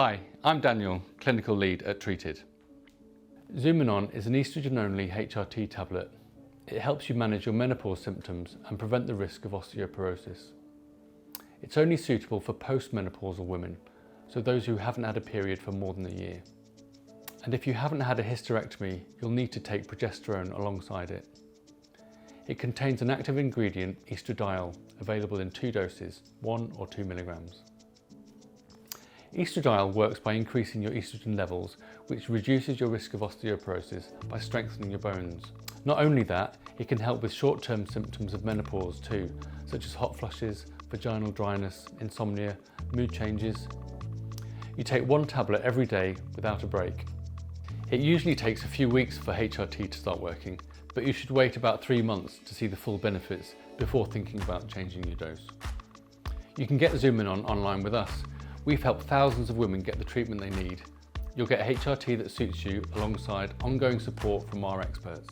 Hi, I'm Daniel, Clinical Lead at Treated. Zumenon is an oestrogen-only HRT tablet. It helps you manage your menopause symptoms and prevent the risk of osteoporosis. It's only suitable for post-menopausal women, so those who haven't had a period for more than a year. And if you haven't had a hysterectomy, you'll need to take progesterone alongside it. It contains an active ingredient, estradiol, available in 2 doses, 1 or 2 milligrams. Estradiol works by increasing your estrogen levels, which reduces your risk of osteoporosis by strengthening your bones. Not only that, it can help with short-term symptoms of menopause too, such as hot flushes, vaginal dryness, insomnia, mood changes. You take 1 tablet every day without a break. It usually takes a few weeks for HRT to start working, but you should wait about 3 months to see the full benefits before thinking about changing your dose. You can get Zumenon online with us. We've helped thousands of women get the treatment they need. You'll get HRT that suits you alongside ongoing support from our experts.